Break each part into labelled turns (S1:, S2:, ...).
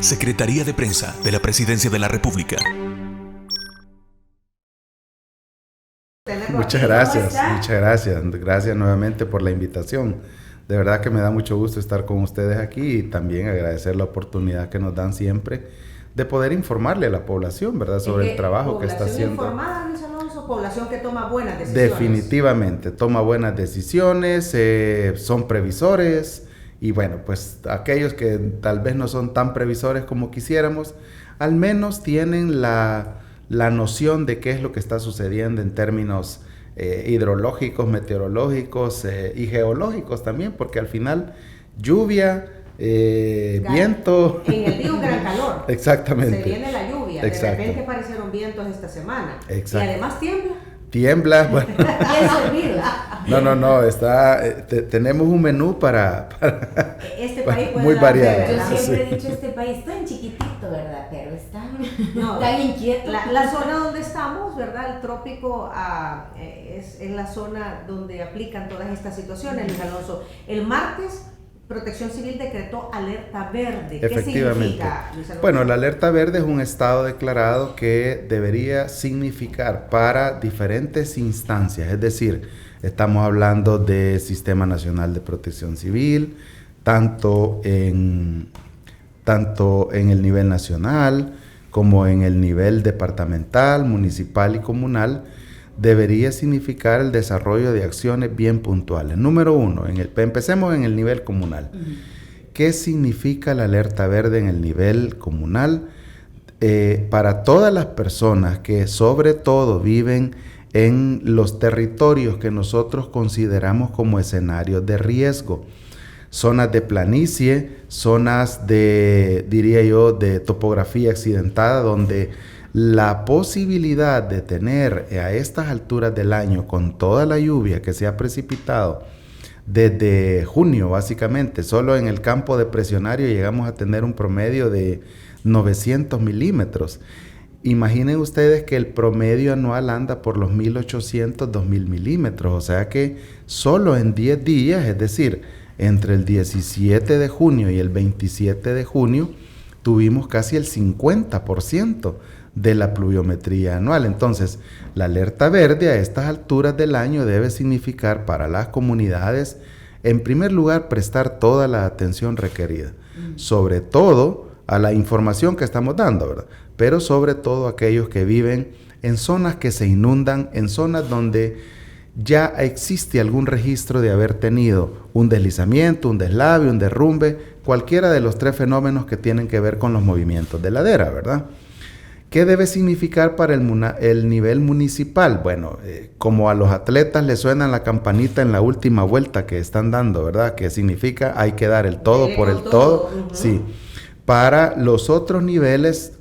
S1: Secretaría de Prensa de la Presidencia de la República.
S2: Muchas gracias. Gracias nuevamente por la invitación. De verdad que me da mucho gusto estar con ustedes aquí y también agradecer la oportunidad que nos dan siempre de poder informarle a la población, ¿verdad?, sobre el trabajo que está haciendo.
S3: ¿Población informada, Luis Alonso? ¿Población que toma buenas decisiones?
S2: Definitivamente, toma buenas decisiones, son previsores y bueno, pues aquellos que tal vez no son tan previsores como quisiéramos, al menos tienen la noción de qué es lo que está sucediendo en términos hidrológicos, meteorológicos y geológicos también, porque al final lluvia, viento.
S3: En el día un gran calor.
S2: Exactamente.
S3: Se viene la lluvia.
S2: Exacto.
S3: De repente aparecieron vientos esta semana.
S2: Exacto.
S3: Y además tiembla.
S2: Tiembla, bueno. No, tenemos un menú para
S3: este país puede
S2: muy
S3: dar
S2: variado.
S4: Yo siempre
S2: Sí.
S4: he dicho este país tan chiquitito, ¿verdad? Pero es tan inquieto.
S3: La zona donde estamos, ¿verdad? El trópico es la zona donde aplican todas estas situaciones, Luis Alonso. El martes, Protección Civil decretó alerta verde. ¿Qué significa, Luis Alonso?
S2: Bueno, la alerta verde es un estado declarado que debería significar para diferentes instancias, es decir, estamos hablando del Sistema Nacional de Protección Civil, tanto en el nivel nacional como en el nivel departamental, municipal y comunal. Debería significar el desarrollo de acciones bien puntuales. Número uno, empecemos en el nivel comunal. ¿Qué significa la alerta verde en el nivel comunal? Para todas las personas que sobre todo viven en los territorios que nosotros consideramos como escenarios de riesgo, zonas de planicie, zonas diría yo, de topografía accidentada, donde la posibilidad de tener a estas alturas del año, con toda la lluvia que se ha precipitado desde junio básicamente, solo en el campo depresionario llegamos a tener un promedio de 900 milímetros. Imaginen ustedes que el promedio anual anda por los 1800, 2000 milímetros, o sea que solo en 10 días, es decir, entre el 17 de junio y el 27 de junio, tuvimos casi el 50% de la pluviometría anual. Entonces, la alerta verde a estas alturas del año debe significar para las comunidades, en primer lugar, prestar toda la atención requerida, sobre todo a la información que estamos dando, ¿verdad? Pero sobre todo aquellos que viven en zonas que se inundan, en zonas donde ya existe algún registro de haber tenido un deslizamiento, un deslave, un derrumbe, cualquiera de los tres fenómenos que tienen que ver con los movimientos de ladera, ¿verdad? ¿Qué debe significar para el nivel municipal? Bueno, como a los atletas les suena la campanita en la última vuelta que están dando, ¿verdad? Que significa hay que dar el todo por el todo. Sí. Para los otros niveles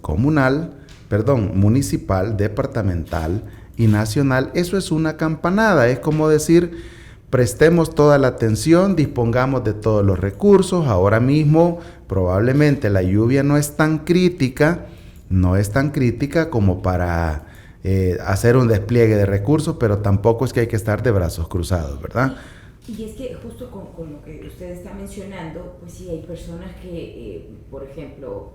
S2: municipal, departamental y nacional, eso es una campanada. Es como decir, prestemos toda la atención, dispongamos de todos los recursos. Ahora mismo probablemente la lluvia no es tan crítica como para hacer un despliegue de recursos, pero tampoco es que hay que estar de brazos cruzados, ¿verdad?
S4: Y es que justo con lo que usted está mencionando, pues sí, hay personas que, por ejemplo,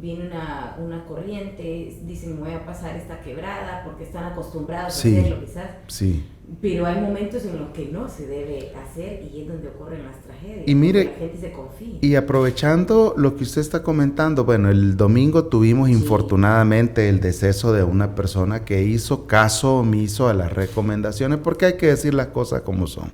S4: viene una corriente, dicen me voy a pasar esta quebrada porque están acostumbrados a hacerlo quizás. Sí. Pero hay momentos en los que no se debe hacer y es donde ocurren las tragedias.
S2: Y mire,
S4: la gente se confía.
S2: Y aprovechando lo que usted está comentando, bueno, el domingo tuvimos infortunadamente el deceso de una persona que hizo caso omiso a las recomendaciones, porque hay que decir las cosas como son.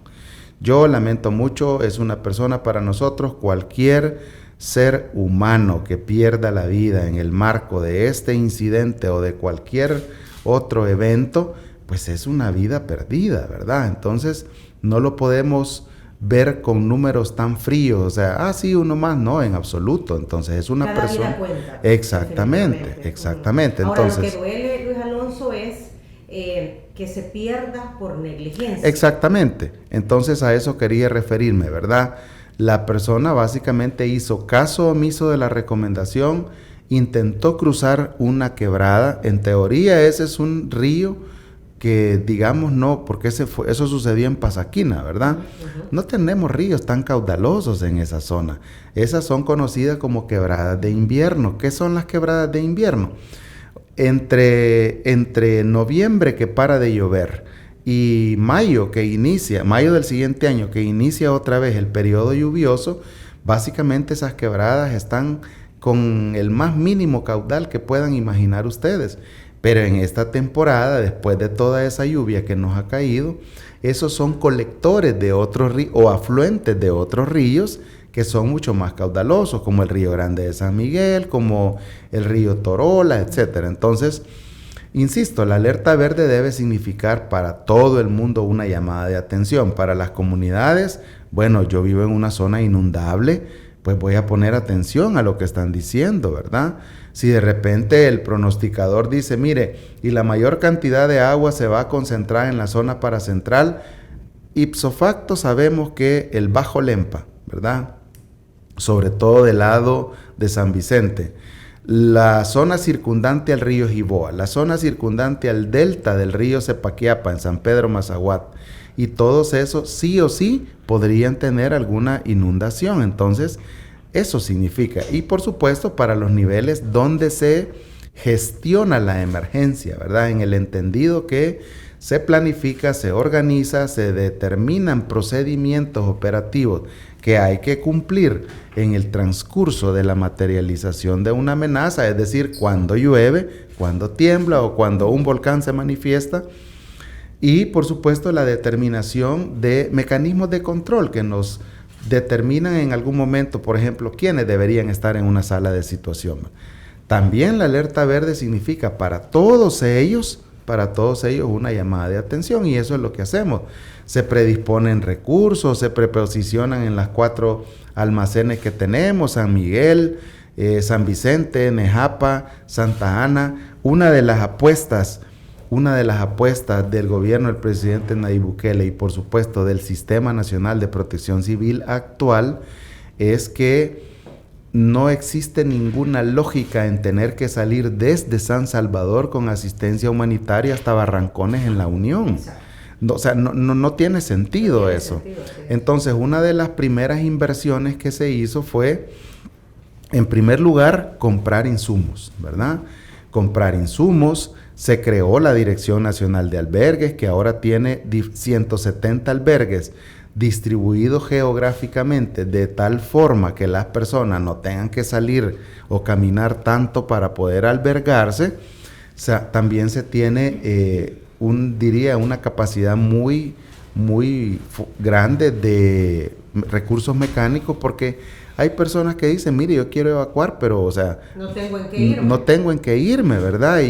S2: Yo lamento mucho, es una persona para nosotros, cualquier ser humano que pierda la vida en el marco de este incidente o de cualquier otro evento, pues es una vida perdida, ¿verdad? Entonces, no lo podemos ver con números tan fríos, o sea, sí, uno más, no, en absoluto. Entonces, es una
S3: Cada
S2: persona...
S3: vida cuenta.
S2: Exactamente.
S3: Ahora,
S2: entonces,
S3: lo que duele, Luis Alonso, es que se pierda por negligencia.
S2: Exactamente. Entonces, a eso quería referirme, ¿verdad? La persona básicamente hizo caso omiso de la recomendación, intentó cruzar una quebrada. En teoría, ese es un río que digamos no, porque eso sucedió en Pasaquina, ¿verdad? No tenemos ríos tan caudalosos en esa zona. Esas son conocidas como quebradas de invierno. ¿Qué son las quebradas de invierno? Entre noviembre, que para de llover, y mayo del siguiente año, que inicia otra vez el periodo lluvioso, básicamente esas quebradas están con el más mínimo caudal que puedan imaginar ustedes. Pero en esta temporada, después de toda esa lluvia que nos ha caído, esos son colectores de otros ríos o afluentes de otros ríos que son mucho más caudalosos, como el Río Grande de San Miguel, como el río Torola, etc. Entonces, insisto, la alerta verde debe significar para todo el mundo una llamada de atención. Para las comunidades, bueno, yo vivo en una zona inundable, pues voy a poner atención a lo que están diciendo, ¿verdad? Si de repente el pronosticador dice, mire, y la mayor cantidad de agua se va a concentrar en la zona paracentral, ipso facto sabemos que el Bajo Lempa, ¿verdad? Sobre todo del lado de San Vicente, la zona circundante al río Jiboa, la zona circundante al delta del río Cepaquiapa en San Pedro Mazahuat, y todos esos sí o sí podrían tener alguna inundación. Entonces, eso significa, y por supuesto para los niveles donde se gestiona la emergencia, ¿verdad? En el entendido que se planifica, se organiza, se determinan procedimientos operativos que hay que cumplir en el transcurso de la materialización de una amenaza, es decir, cuando llueve, cuando tiembla o cuando un volcán se manifiesta. Y por supuesto la determinación de mecanismos de control que nos determinan en algún momento, por ejemplo, quiénes deberían estar en una sala de situación. También la alerta verde significa para todos ellos una llamada de atención, y eso es lo que hacemos. Se predisponen recursos, se preposicionan en las 4 almacenes que tenemos, San Miguel, San Vicente, Nejapa, Santa Ana. Una de las apuestas del gobierno del presidente Nayib Bukele y por supuesto del Sistema Nacional de Protección Civil actual es que no existe ninguna lógica en tener que salir desde San Salvador con asistencia humanitaria hasta Barrancones en La Unión. No, o sea, no tiene sentido eso. Entonces, una de las primeras inversiones que se hizo fue, en primer lugar, comprar insumos, ¿verdad? Comprar insumos. Se creó la Dirección Nacional de Albergues, que ahora tiene 170 albergues distribuidos geográficamente de tal forma que las personas no tengan que salir o caminar tanto para poder albergarse. O sea, también se tiene una capacidad muy grande de recursos mecánicos, porque hay personas que dicen, mire, yo quiero evacuar, pero, o sea, no tengo en qué irme, ¿verdad?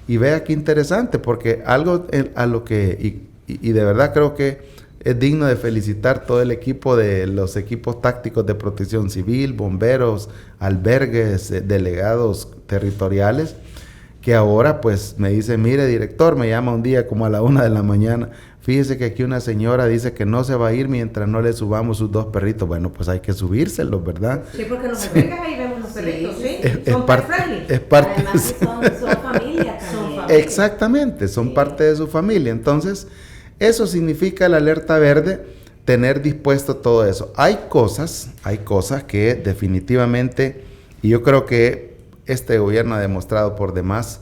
S2: Y vea qué interesante, porque algo a lo que, y de verdad creo que es digno de felicitar todo el equipo de los equipos tácticos de protección civil, bomberos, albergues, delegados territoriales, que ahora pues me dice, mire director, me llama un día como a la 1 de la mañana, fíjese que aquí una señora dice que no se va a ir mientras no le subamos sus 2 perritos. Bueno, pues hay que subírselos, ¿verdad?
S3: Sí, porque los albergues ahí vemos los perritos, ¿sí?
S2: Son parte.
S4: Además son familia también.
S2: Exactamente, son parte de su familia. Entonces, eso significa la alerta verde, tener dispuesto todo eso. Hay cosas que definitivamente, y yo creo que este gobierno ha demostrado por demás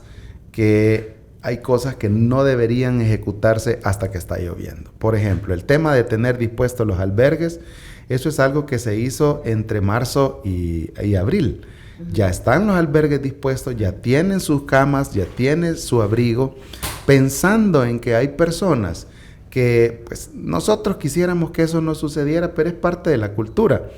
S2: que hay cosas que no deberían ejecutarse hasta que está lloviendo. Por ejemplo, el tema de tener dispuestos los albergues, eso es algo que se hizo entre marzo y abril. Ya están los albergues dispuestos, ya tienen sus camas, ya tienen su abrigo, pensando en que hay personas que pues nosotros quisiéramos que eso no sucediera, pero es parte de la cultura.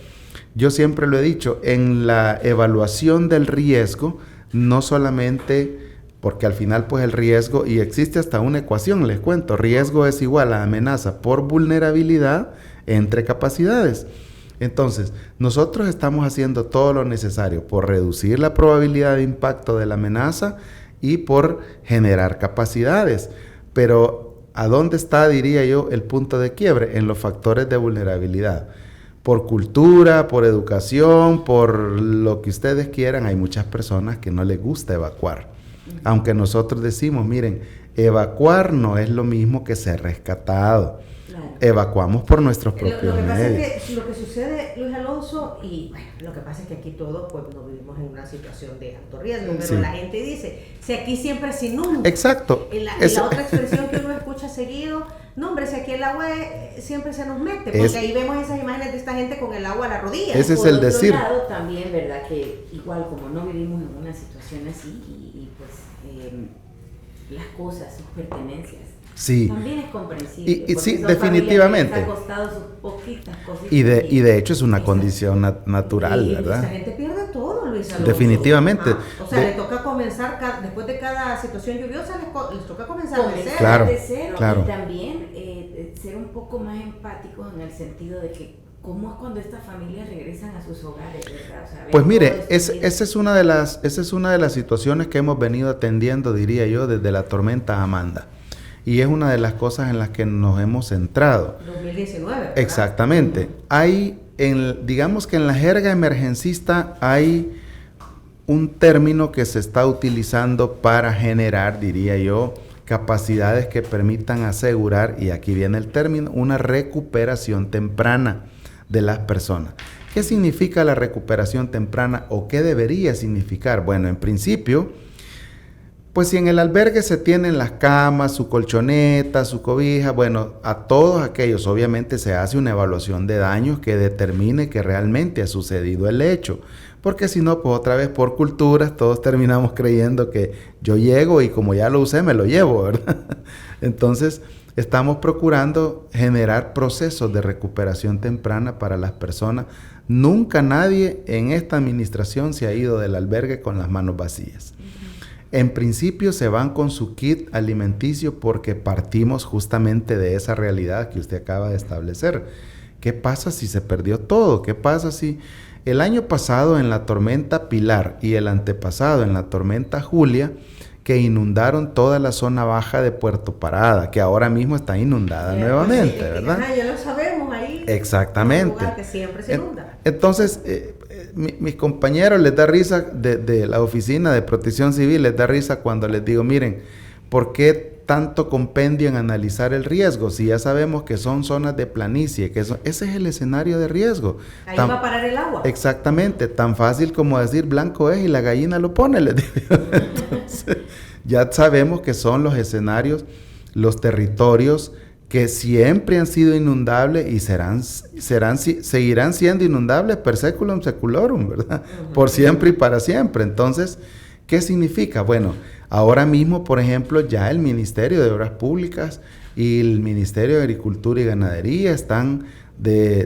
S2: Yo siempre lo he dicho, en la evaluación del riesgo, no solamente, porque al final pues el riesgo, y existe hasta una ecuación, les cuento, riesgo es igual a amenaza por vulnerabilidad entre capacidades. Entonces, nosotros estamos haciendo todo lo necesario por reducir la probabilidad de impacto de la amenaza y por generar capacidades, pero ¿a dónde está, diría yo, el punto de quiebre? En los factores de vulnerabilidad. Por cultura, por educación, por lo que ustedes quieran, hay muchas personas que no les gusta evacuar. Aunque nosotros decimos, miren, Evacuar no es lo mismo que ser rescatado.
S4: Claro.
S2: Evacuamos por nuestros propios
S3: Lo que pasa
S2: medios.
S3: es que lo que sucede, Luis Alonso, y bueno, lo que pasa es que aquí todos pues no vivimos en una situación de alto riesgo, pero
S2: Sí.
S3: la gente dice, si aquí siempre se inunda.
S2: Exacto.
S3: En la otra expresión que uno escucha seguido, no hombre, si aquí el agua siempre se nos mete, porque ahí vemos esas imágenes de esta gente con el agua a la rodilla.
S2: Ese es
S4: Por
S2: el
S4: otro
S2: decir.
S4: lado, también, ¿verdad? Que igual como no vivimos en una situación así y pues las cosas, sus pertenencias,
S2: Sí.
S4: también es comprensible.
S2: Y
S4: porque
S2: sí,
S4: son
S2: definitivamente.
S4: familias que les ha costado sus poquitas cositas.
S2: Y de hecho es una
S4: Exacto.
S2: condición natural,
S3: y
S2: ¿verdad?
S3: esta gente pierde todo, Luis Alonso.
S2: Definitivamente.
S3: Ajá. O sea,
S2: De-
S3: le toca comenzar, después de cada situación lluviosa, les toca comenzar de
S4: Comenzar
S3: cero.
S2: Claro,
S4: de cero
S2: claro.
S4: y también ser un poco más empáticos en el sentido de que cómo es cuando estas familias regresan a sus hogares, ¿verdad? O sea, ven
S2: Pues
S4: todo
S2: mire,
S4: destruido.
S2: esa es una de las situaciones que hemos venido atendiendo, diría yo, desde la tormenta Amanda. Y es una de las cosas en las que nos hemos centrado.
S3: 2019, ¿verdad?
S2: Exactamente. Digamos que en la jerga emergencista hay un término que se está utilizando para generar, diría yo, capacidades que permitan asegurar, y aquí viene el término, una recuperación temprana de las personas. ¿Qué significa la recuperación temprana o qué debería significar? Bueno, en principio, pues si en el albergue se tienen las camas, su colchoneta, su cobija, bueno, a todos aquellos obviamente se hace una evaluación de daños que determine que realmente ha sucedido el hecho. Porque si no, pues otra vez por culturas todos terminamos creyendo que yo llego y como ya lo usé me lo llevo, ¿verdad? Entonces estamos procurando generar procesos de recuperación temprana para las personas. Nunca nadie en esta administración se ha ido del albergue con las manos vacías. En principio se van con su kit alimenticio porque partimos justamente de esa realidad que usted acaba de establecer. ¿Qué pasa si se perdió todo? ¿Qué pasa si el año pasado en la tormenta Pilar y el antepasado en la tormenta Julia, que inundaron toda la zona baja de Puerto Parada, que ahora mismo está inundada nuevamente,
S3: pues,
S2: ¿verdad?
S3: Ya lo sabemos ahí.
S2: Exactamente.
S3: Un lugar que siempre se inunda.
S2: Entonces, mis compañeros les da risa de la Oficina de Protección Civil, les da risa cuando les digo, miren, ¿por qué tanto compendio en analizar el riesgo? Si ya sabemos que son zonas de planicie, ese es el escenario de riesgo.
S3: Ahí va a parar el agua.
S2: Exactamente, tan fácil como decir blanco es y la gallina lo pone, les digo. Entonces, ya sabemos que son los escenarios, los territorios que siempre han sido inundables y seguirán siendo inundables per seculum seculorum, ¿verdad? Por siempre y para siempre. Entonces, ¿qué significa? Bueno, ahora mismo, por ejemplo, ya el Ministerio de Obras Públicas y el Ministerio de Agricultura y Ganadería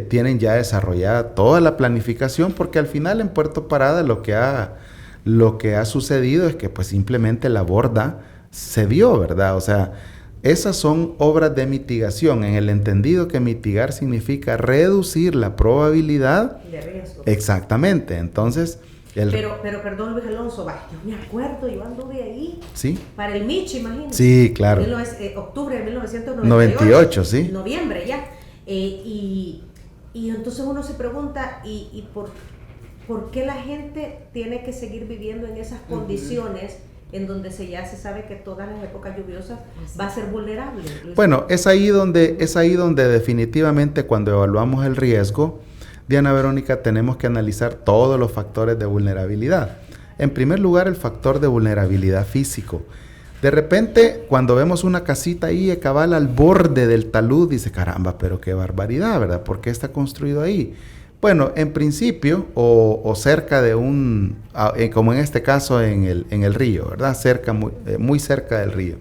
S2: tienen ya desarrollada toda la planificación, porque al final en Puerto Parada lo que ha sucedido es que pues simplemente la borda se dio, ¿verdad? O sea, esas son obras de mitigación, en el entendido que mitigar significa reducir la probabilidad
S3: De riesgo.
S2: Exactamente, entonces...
S3: Pero perdón, Luis Alonso, yo me acuerdo, yo anduve ahí
S2: ¿Sí?
S3: para el Michi, imagínate.
S2: Sí, claro.
S3: Octubre de 1998.
S2: 98, sí.
S3: Noviembre ya. Y entonces uno se pregunta, ¿y por qué la gente tiene que seguir viviendo en esas condiciones en donde ya se sabe que todas las épocas lluviosas va a ser vulnerable?
S2: Bueno, es ahí donde definitivamente cuando evaluamos el riesgo, Diana Verónica, tenemos que analizar todos los factores de vulnerabilidad. En primer lugar, el factor de vulnerabilidad físico. De repente, cuando vemos una casita ahí, cabal al borde del talud, dice, caramba, pero qué barbaridad, ¿verdad? ¿Por qué está construido ahí? Bueno, en principio, o cerca de como en este caso en el río, ¿verdad? Muy cerca del río.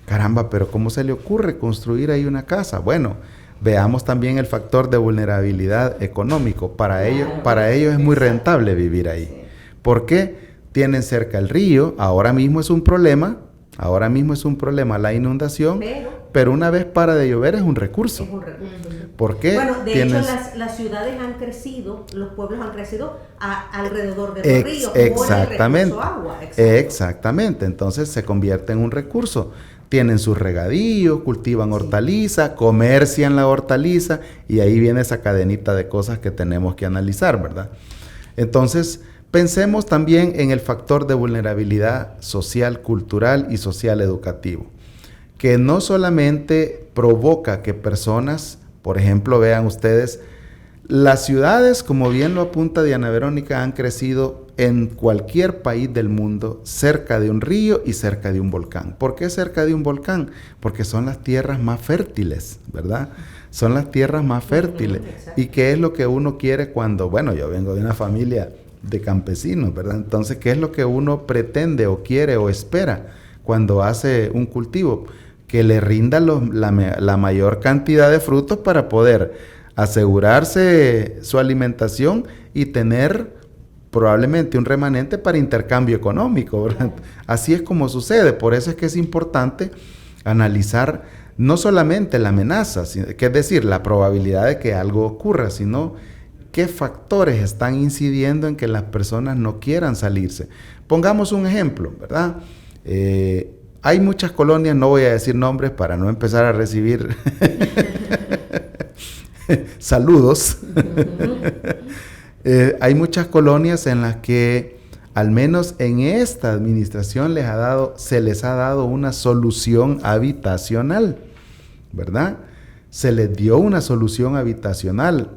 S2: Caramba, pero ¿cómo se le ocurre construir ahí una casa? Bueno, veamos también el factor de vulnerabilidad económico. Para ellos es muy rentable vivir ahí. ¿Por qué? Tienen cerca el río, ahora mismo es un problema la inundación, pero una vez para de llover es un recurso.
S3: Es un recurso.
S2: ¿Por qué?
S3: Bueno, de hecho las ciudades han crecido, los pueblos han crecido alrededor de los ríos.
S2: Exactamente.
S3: Por el recurso agua.
S2: Exactamente. Entonces se convierte en un recurso. Tienen sus regadíos, cultivan hortaliza, comercian la hortaliza y ahí viene esa cadenita de cosas que tenemos que analizar, ¿verdad? Entonces, pensemos también en el factor de vulnerabilidad social, cultural y social educativo. que no solamente provoca que personas, por ejemplo, vean ustedes, las ciudades, como bien lo apunta Diana Verónica, han crecido en cualquier país del mundo cerca de un río y cerca de un volcán. ¿Por qué cerca de un volcán? Porque son las tierras más fértiles, ¿verdad? Son las tierras más fértiles. ¿Y qué es lo que uno quiere cuando, bueno, yo vengo de una familia de campesinos, ¿verdad? Entonces, ¿qué es lo que uno pretende o quiere o espera cuando hace un cultivo? Que le rinda la mayor cantidad de frutos para poder asegurarse su alimentación y tener probablemente un remanente para intercambio económico, ¿verdad? Así es como sucede. Por eso es que es importante analizar no solamente la amenaza, que es decir, la probabilidad de que algo ocurra, sino qué factores están incidiendo en que las personas no quieran salirse. Pongamos un ejemplo, ¿verdad? Hay muchas colonias, no voy a decir nombres para no empezar a recibir saludos. Hay muchas colonias en las que, al menos en esta administración, se les ha dado una solución habitacional, ¿verdad? Se les dio una solución habitacional,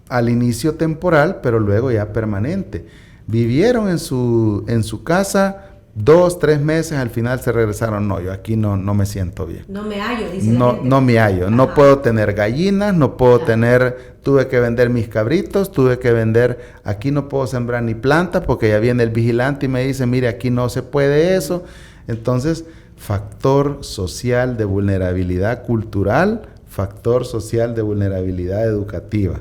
S2: al inicio temporal, pero luego ya permanente. Vivieron en su casa 2, 3 meses, al final se regresaron. No, yo aquí no me siento bien.
S3: No me hallo, dice la gente.
S2: No me hallo. No puedo tener gallinas, no puedo tuve que vender mis cabritos, aquí no puedo sembrar ni plantas porque ya viene el vigilante y me dice, mire, aquí no se puede eso. Entonces, factor social de vulnerabilidad cultural, factor social de vulnerabilidad educativa.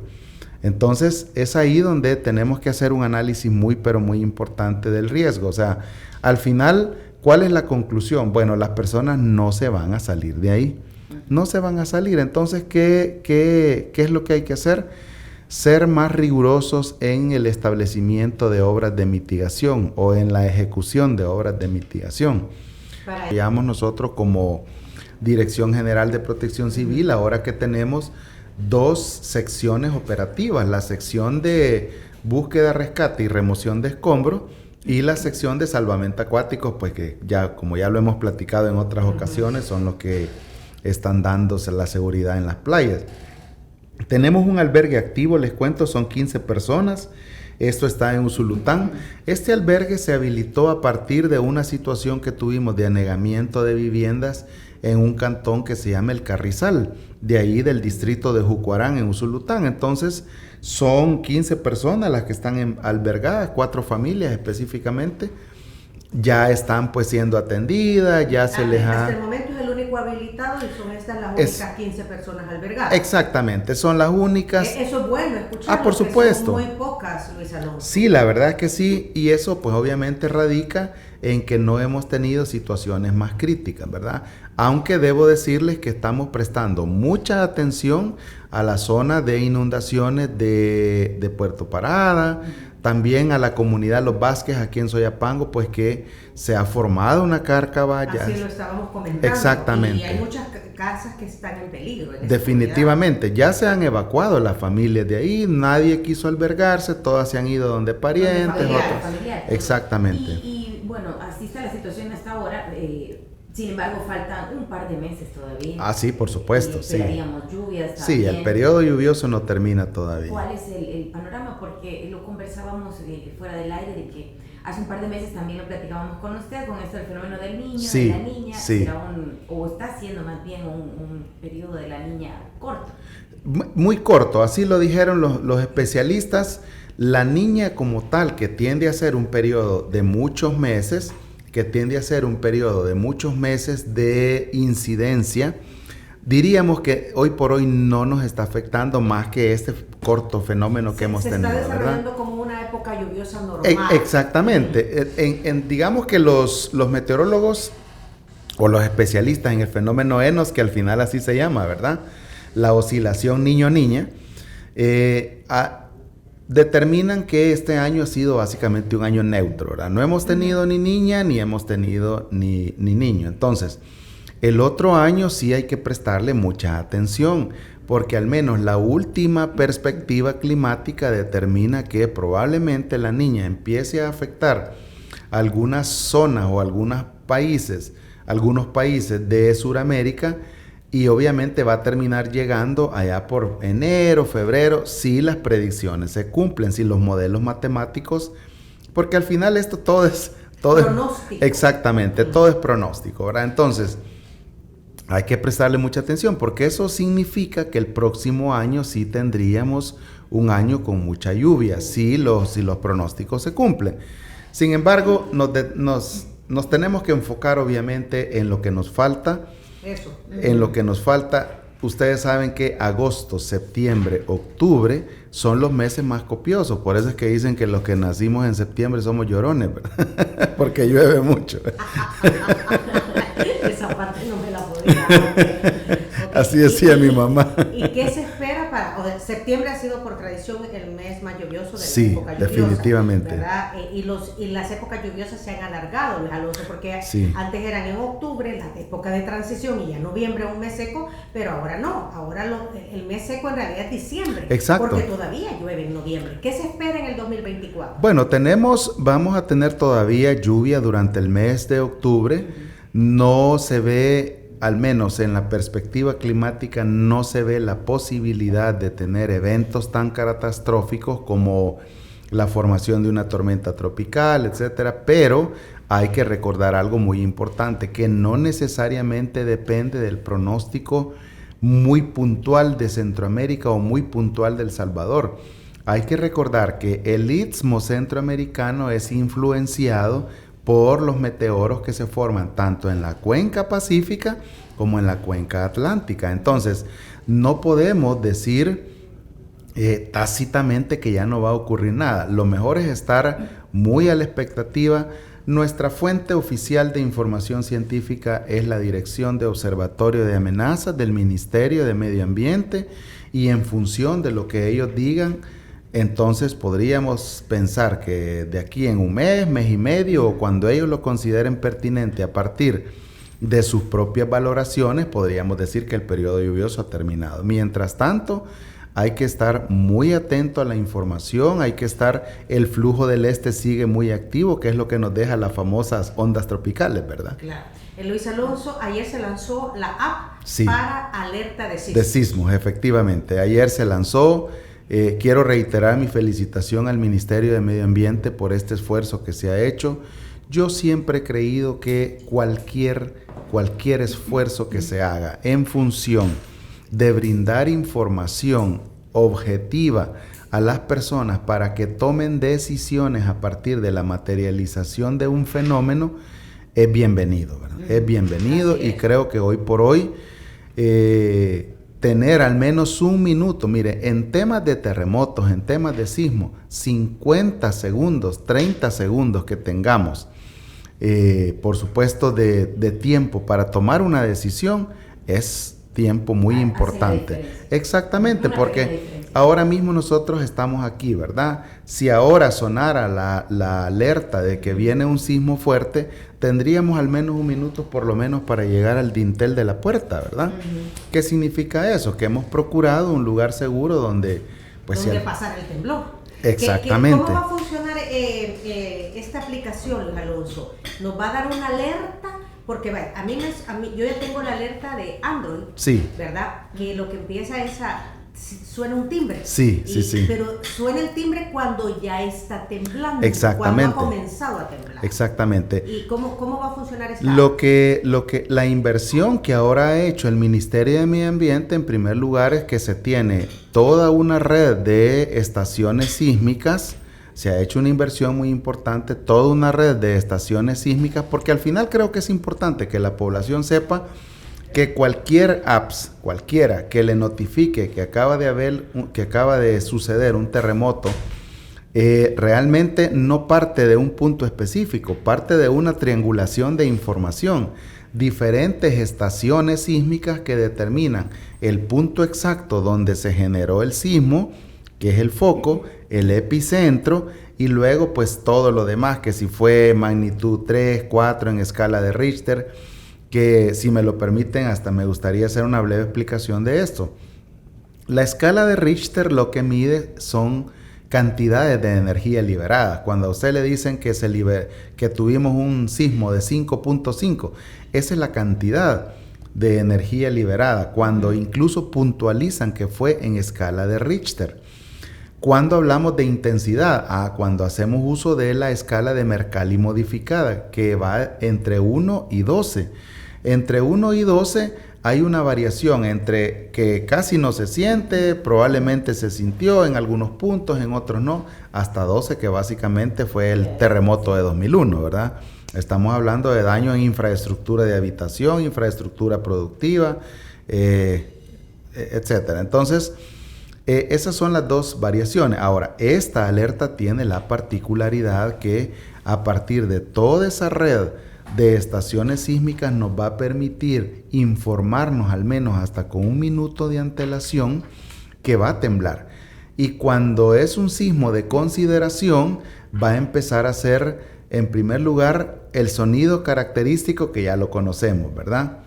S2: Entonces, es ahí donde tenemos que hacer un análisis muy, pero muy importante del riesgo. O sea, al final, ¿cuál es la conclusión? Bueno, las personas no se van a salir de ahí. No se van a salir. Entonces, ¿qué es lo que hay que hacer? Ser más rigurosos en el establecimiento de obras de mitigación o en la ejecución de obras de mitigación. Llamamos nosotros como Dirección General de Protección Civil, ahora que tenemos 2 secciones operativas, la sección de búsqueda, rescate y remoción de escombros y la sección de salvamento acuático, pues que ya, como ya lo hemos platicado en otras ocasiones, son los que están dándose la seguridad en las playas. Tenemos un albergue activo, les cuento, son 15 personas. Esto está en Usulután. Este albergue se habilitó a partir de una situación que tuvimos de anegamiento de viviendas en un cantón que se llama El Carrizal, de ahí del distrito de Jucuarán, en Usulután. Entonces, son 15 personas las que están albergadas, 4 familias específicamente. Ya están pues siendo atendidas, ya se les ha...
S3: Hasta el momento es el único habilitado y son estas las únicas 15 personas albergadas.
S2: Exactamente, son las únicas.
S3: Eso es bueno escuchar.
S2: Por supuesto.
S3: Son muy pocas, Luis Alonso.
S2: Sí, la verdad es que sí, y eso pues obviamente radica en que no hemos tenido situaciones más críticas, ¿verdad? Aunque debo decirles que estamos prestando mucha atención a la zona de inundaciones de Puerto Parada, también a la comunidad Los Vázquez aquí en Soyapango, pues que se ha formado una cárcava.
S3: Así lo estábamos comentando.
S2: Exactamente.
S3: Y hay muchas casas que están en peligro.
S2: Definitivamente, ya se han evacuado las familias de ahí, nadie quiso albergarse, todas se han ido donde parientes.
S4: Familiar.
S2: Exactamente.
S4: Y bueno, así está la situación hasta ahora. Sin embargo, faltan un par de meses todavía.
S2: Sí, por supuesto.
S4: Esperaríamos lluvias también.
S2: Sí, el periodo lluvioso no termina todavía.
S4: ¿Cuál es el panorama? Porque lo conversábamos fuera del aire, de que hace un par de meses también lo platicábamos con usted, con esto del fenómeno del niño, de la niña.
S2: Sí.
S4: O está siendo más bien un periodo de la niña corto.
S2: Muy corto, así lo dijeron los especialistas. La niña como tal, que tiende a ser un periodo de muchos meses, de incidencia, diríamos que hoy por hoy no nos está afectando más que este corto fenómeno que hemos tenido, ¿verdad?
S3: Se está desarrollando como una época lluviosa normal.
S2: Exactamente. Digamos que los meteorólogos o los especialistas en el fenómeno ENOS, que al final así se llama, ¿verdad? La oscilación niño-niña, determinan que este año ha sido básicamente un año neutro, ¿verdad? No hemos tenido ni niña, ni hemos tenido ni niño. Entonces, el otro año sí hay que prestarle mucha atención, porque al menos la última perspectiva climática determina que probablemente la niña empiece a afectar algunas zonas o algunos países algunos países de Sudamérica y obviamente va a terminar llegando allá por enero, febrero, si las predicciones se cumplen, si los modelos matemáticos, porque al final esto todo es
S3: pronóstico.
S2: Exactamente, todo es pronóstico, ¿verdad? Entonces, hay que prestarle mucha atención porque eso significa que el próximo año sí tendríamos un año con mucha lluvia, si los pronósticos se cumplen. Sin embargo, nos tenemos que enfocar obviamente en lo que nos falta.
S3: Eso.
S2: En lo que nos falta. Ustedes saben que agosto, septiembre, octubre son los meses más copiosos. Por eso es que dicen que los que nacimos en septiembre somos llorones, ¿verdad? Porque llueve mucho.
S3: Esa parte no me la podía dar. Okay.
S2: Así decía mi mamá.
S3: ¿Y qué se espera para...? Septiembre ha sido por tradición el mes más lluvioso de la
S2: Sí,
S3: época lluviosa.
S2: definitivamente.
S3: ¿Verdad? Y las épocas lluviosas se han alargado, Luis Alonso, porque
S2: Sí.
S3: antes eran en octubre, la época de transición, y ya noviembre un mes seco, pero ahora no. Ahora el mes seco en realidad es diciembre.
S2: Exacto.
S3: Porque todavía llueve en noviembre. ¿Qué se espera en el 2024?
S2: Bueno, vamos a tener todavía lluvia durante el mes de octubre. No se ve, al menos en la perspectiva climática, no se ve la posibilidad de tener eventos tan catastróficos como la formación de una tormenta tropical, etcétera, pero hay que recordar algo muy importante, que no necesariamente depende del pronóstico muy puntual de Centroamérica o muy puntual de El Salvador. Hay que recordar que el istmo centroamericano es influenciado por los meteoros que se forman tanto en la cuenca pacífica como en la cuenca atlántica. Entonces, no podemos decir tácitamente que ya no va a ocurrir nada. Lo mejor es estar muy a la expectativa. Nuestra fuente oficial de información científica es la Dirección de Observatorio de Amenazas del Ministerio de Medio Ambiente, y en función de lo que ellos digan, entonces podríamos pensar que de aquí en un mes, mes y medio, o cuando ellos lo consideren pertinente a partir de sus propias valoraciones, podríamos decir que el periodo lluvioso ha terminado. Mientras tanto, hay que estar muy atento a la información, el flujo del este sigue muy activo, que es lo que nos deja las famosas ondas tropicales, ¿verdad?
S3: Claro. Luis Alonso, ayer se lanzó la app
S2: Sí.
S3: para alerta de sismos.
S2: De sismos, efectivamente. Ayer se lanzó. Quiero reiterar mi felicitación al Ministerio de Medio Ambiente por este esfuerzo que se ha hecho. Yo siempre he creído que cualquier esfuerzo que se haga en función de brindar información objetiva a las personas para que tomen decisiones a partir de la materialización de un fenómeno es bienvenido, ¿verdad? Es bienvenido, y creo que hoy por hoy tener al menos un minuto, mire, en temas de terremotos, en temas de sismo, 50 segundos, 30 segundos que tengamos, por supuesto, de tiempo para tomar una decisión, es tiempo muy importante. Exactamente, porque ahora mismo nosotros estamos aquí, ¿verdad? Si ahora sonara la alerta de que viene un sismo fuerte, tendríamos al menos un minuto por lo menos para llegar al dintel de la puerta, ¿verdad? ¿Qué significa eso? Que hemos procurado un lugar seguro donde...
S3: donde pasar el temblor.
S2: Exactamente.
S3: ¿Cómo va a funcionar esta aplicación, Luis Alonso? ¿Nos va a dar una alerta? Porque vaya, yo ya tengo la alerta de Android,
S2: sí,
S3: ¿verdad? Que lo que empieza es suena un timbre.
S2: Sí.
S3: Pero suena el timbre cuando ya está temblando.
S2: Exactamente.
S3: Cuando ha comenzado a temblar.
S2: Exactamente.
S3: ¿Y cómo va a funcionar esta?
S2: La inversión que ahora ha hecho el Ministerio de Medio Ambiente, en primer lugar, es que se tiene toda una red de estaciones sísmicas. Se ha hecho una inversión muy importante, toda una red de estaciones sísmicas, porque al final creo que es importante que la población sepa que cualquiera que le notifique que acaba de suceder un terremoto, realmente no parte de un punto específico, parte de una triangulación de información, diferentes estaciones sísmicas que determinan el punto exacto donde se generó el sismo, que es el foco, el epicentro, y luego pues todo lo demás, que si fue magnitud 3, 4 en escala de Richter, que si me lo permiten hasta me gustaría hacer una breve explicación de esto. La escala de Richter lo que mide son cantidades de energía liberada. Cuando a usted le dicen que, que tuvimos un sismo de 5.5, esa es la cantidad de energía liberada, cuando incluso puntualizan que fue en escala de Richter. Cuando hablamos de intensidad, cuando hacemos uso de la escala de Mercalli modificada, que va entre 1 y 12. Entre 1 y 12 hay una variación entre que casi no se siente, probablemente se sintió en algunos puntos, en otros no, hasta 12, que básicamente fue el terremoto de 2001, ¿verdad? Estamos hablando de daño en infraestructura de habitación, infraestructura productiva, etcétera. Entonces, esas son las dos variaciones. Ahora, esta alerta tiene la particularidad que a partir de toda esa red de estaciones sísmicas nos va a permitir informarnos al menos hasta con 1 minuto de antelación que va a temblar. Y cuando es un sismo de consideración, va a empezar a hacer, en primer lugar, el sonido característico que ya lo conocemos, ¿verdad?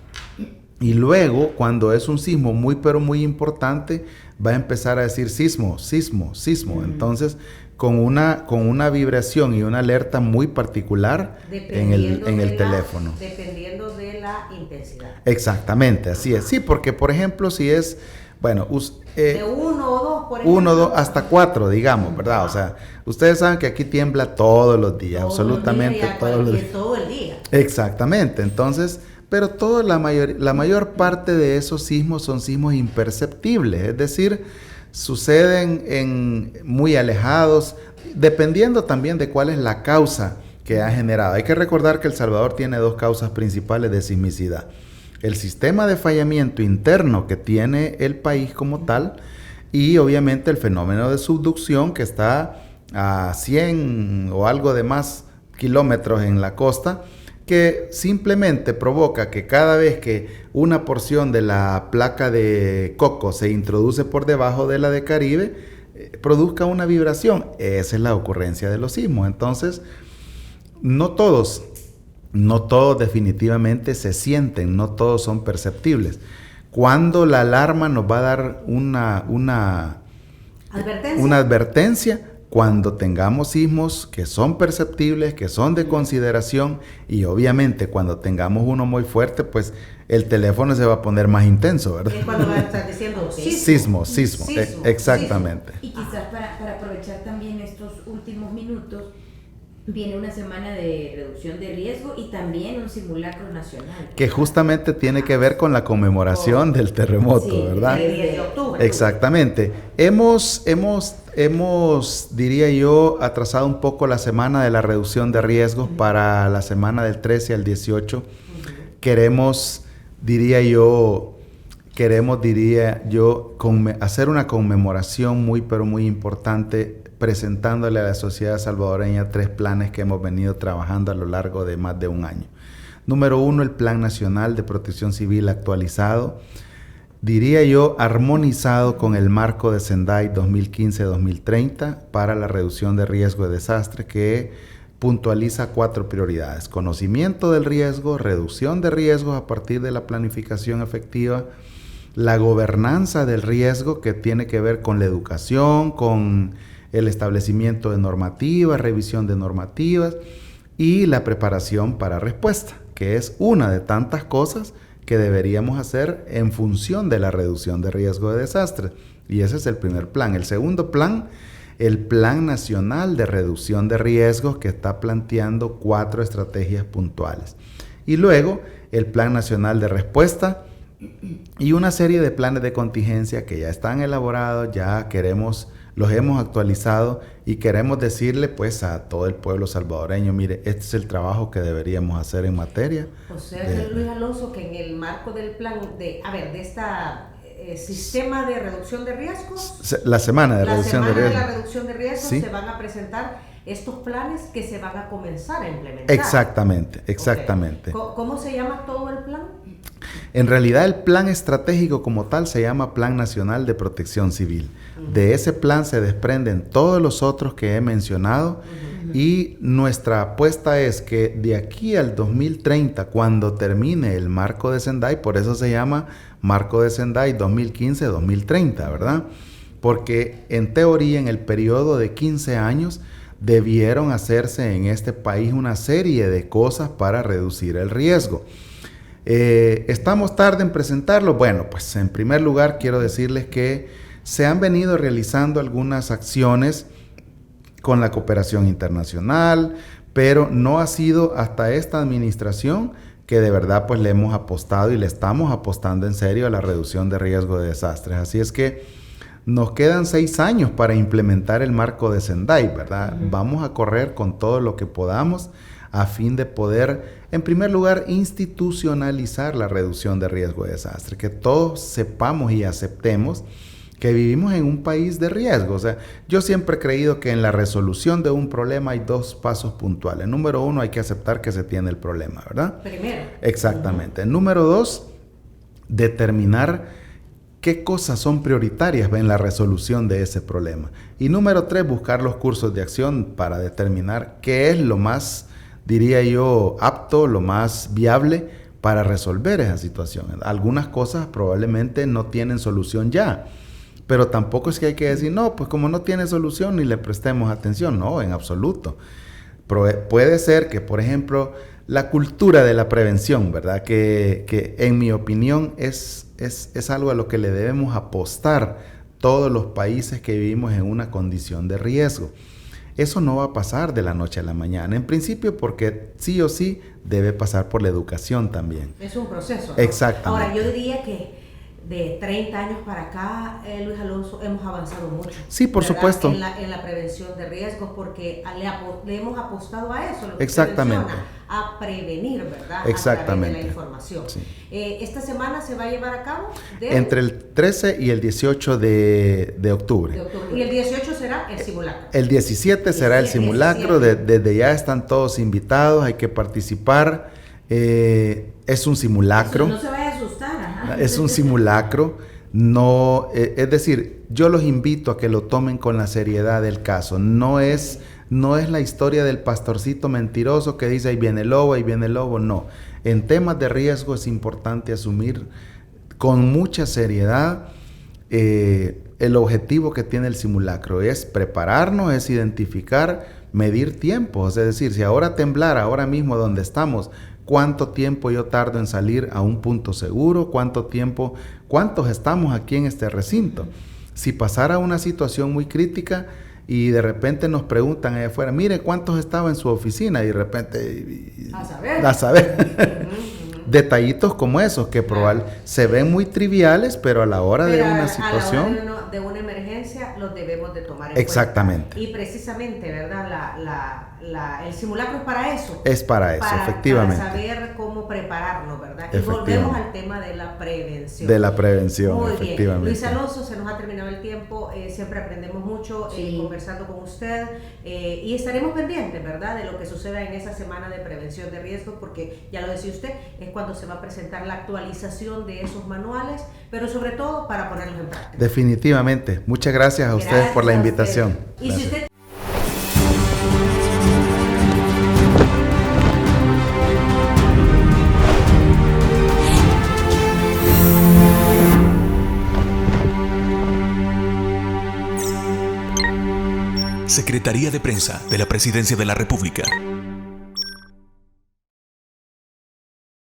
S2: Y luego, cuando es un sismo muy, pero muy importante, va a empezar a decir sismo, sismo, sismo. Entonces, con una vibración y una alerta muy particular en el teléfono.
S3: Dependiendo de la intensidad.
S2: Exactamente, así es. Sí, porque, por ejemplo, si es, bueno,
S3: de 1 o 2, por ejemplo.
S2: 1, 2, hasta 4, digamos, ¿verdad? O sea, ustedes saben que aquí tiembla todos los días, absolutamente todos los días.
S3: Todo el día.
S2: Exactamente, entonces, pero la mayor parte de esos sismos son sismos imperceptibles, es decir, suceden muy alejados, dependiendo también de cuál es la causa que ha generado. Hay que recordar que El Salvador tiene 2 causas principales de sismicidad. El sistema de fallamiento interno que tiene el país como tal y obviamente el fenómeno de subducción que está a 100 o algo de más kilómetros en la costa, que simplemente provoca que cada vez que una porción de la placa de Coco se introduce por debajo de la de Caribe, produzca una vibración. Esa es la ocurrencia de los sismos. Entonces, no todos definitivamente se sienten, no todos son perceptibles. Cuando la alarma nos va a dar una advertencia, cuando tengamos sismos que son perceptibles, que son de consideración, y obviamente cuando tengamos uno muy fuerte, pues el teléfono se va a poner más intenso, ¿verdad?
S3: Es cuando va a estar diciendo
S2: sismo, exactamente.
S4: Y quizás para aprovechar también estos últimos minutos, viene una semana de reducción de riesgo y también un simulacro nacional.
S2: Que justamente tiene que ver con la conmemoración del terremoto, sí, ¿verdad?
S3: El 10 de octubre.
S2: Exactamente. Hemos, diría yo, atrasado un poco la semana de la reducción de riesgos para la semana del 13 al 18. Queremos, diría yo, hacer una conmemoración muy, pero muy importante, presentándole a la sociedad salvadoreña 3 planes que hemos venido trabajando a lo largo de más de un año. Número 1, el Plan Nacional de Protección Civil actualizado, diría yo, armonizado con el marco de Sendai 2015-2030 para la reducción de riesgo de desastre, que puntualiza 4 prioridades: conocimiento del riesgo, reducción de riesgos a partir de la planificación efectiva, la gobernanza del riesgo, que tiene que ver con la educación, con el establecimiento de normativas, revisión de normativas, y la preparación para respuesta, que es una de tantas cosas que deberíamos hacer en función de la reducción de riesgo de desastres. Y ese es el primer plan. El segundo plan, el Plan Nacional de Reducción de Riesgos, que está planteando 4 estrategias puntuales. Y luego, el Plan Nacional de Respuesta y una serie de planes de contingencia que ya están elaborados, los hemos actualizado y queremos decirle pues a todo el pueblo salvadoreño, mire, este es el trabajo que deberíamos hacer en materia.
S3: O sea, Luis Alonso, que en el marco del plan de esta sistema de reducción de riesgos,
S2: la semana de reducción de riesgos,
S3: la reducción de riesgos, ¿sí? Se van a presentar estos planes que se van a comenzar a implementar.
S2: Exactamente. Okay.
S3: ¿Cómo se llama todo el plan?
S2: En realidad el plan estratégico como tal se llama Plan Nacional de Protección Civil. De ese plan se desprenden todos los otros que he mencionado, y nuestra apuesta es que de aquí al 2030, cuando termine el marco de Sendai, por eso se llama Marco de Sendai 2015-2030, ¿verdad? porque en teoría en el periodo de 15 años debieron hacerse en este país una serie de cosas para reducir el riesgo. ¿Estamos tarde en presentarlo? Bueno, pues en primer lugar quiero decirles que se han venido realizando algunas acciones con la cooperación internacional, pero no ha sido hasta esta administración que de verdad pues le hemos apostado y le estamos apostando en serio a la reducción de riesgo de desastres. Así es que nos quedan 6 años para implementar el marco de Sendai, ¿verdad? Vamos a correr con todo lo que podamos a fin de poder, en primer lugar, institucionalizar la reducción de riesgo de desastre, que todos sepamos y aceptemos que vivimos en un país de riesgo. O sea, yo siempre he creído que en la resolución de un problema hay 2 pasos puntuales. Número 1, hay que aceptar que se tiene el problema, ¿verdad?
S3: Primero.
S2: Exactamente. Número 2, determinar qué cosas son prioritarias en la resolución de ese problema. Y número 3, buscar los cursos de acción para determinar qué es lo más, diría yo, apto, lo más viable para resolver esa situación. Algunas cosas probablemente no tienen solución ya, pero tampoco es que hay que decir, no, pues como no tiene solución ni le prestemos atención. No, en absoluto. Puede ser que, por ejemplo, la cultura de la prevención, ¿verdad? Que en mi opinión es algo a lo que le debemos apostar todos los países que vivimos en una condición de riesgo. Eso no va a pasar de la noche a la mañana. En principio porque sí o sí debe pasar por la educación también.
S3: Es un proceso, ¿no?
S2: Exactamente.
S3: Ahora, yo diría que de 30 años para acá, Luis Alonso, hemos avanzado mucho.
S2: Sí, por
S3: ¿verdad?
S2: supuesto.
S3: En la prevención de riesgos, porque le hemos apostado a eso, lo que
S2: Exactamente.
S3: usted menciona, a prevenir, ¿verdad?
S2: Exactamente.
S3: A través de la información.
S2: Sí.
S3: ¿Esta semana se va a llevar a cabo?
S2: Entre el 13 y el 18 de octubre.
S3: Y el 18 será el simulacro.
S2: El 17 será el simulacro. Desde ya están todos invitados, hay que participar. Es un simulacro.
S4: No se vaya a asustar. Ajá.
S2: Es un simulacro. No, es decir, yo los invito a que lo tomen con la seriedad del caso. No es la historia del pastorcito mentiroso que dice ahí viene el lobo, no. En temas de riesgo es importante asumir con mucha seriedad el objetivo que tiene el simulacro. Es prepararnos, es identificar, medir tiempos. Es decir, si ahora temblara, ahora mismo donde estamos, ¿cuánto tiempo yo tardo en salir a un punto seguro? ¿Cuántos estamos aquí en este recinto? Si pasara una situación muy crítica y de repente nos preguntan allá afuera, mire, ¿cuántos estaban en su oficina? Y de repente... A saber. Detallitos como esos que se ven muy triviales, pero a la hora de una situación...
S3: A la hora de una emergencia los debemos de tomar en
S2: Exactamente.
S3: cuenta. Y precisamente, ¿verdad? El simulacro es para eso.
S2: Es para eso, efectivamente.
S3: Para saber cómo prepararnos, ¿verdad? Y volvemos al tema de la prevención.
S2: De la prevención,
S3: muy
S2: efectivamente.
S3: Bien. Luis Alonso, se nos ha terminado el tiempo. Siempre aprendemos mucho conversando con usted. Y estaremos pendientes, ¿verdad? De lo que suceda en esa semana de prevención de riesgos, porque ya lo decía usted, es cuando se va a presentar la actualización de esos manuales, pero sobre todo para ponerlos en práctica.
S2: Definitivamente. Muchas gracias a ustedes por la invitación.
S3: Y si usted
S1: Secretaría de Prensa de la Presidencia de la República.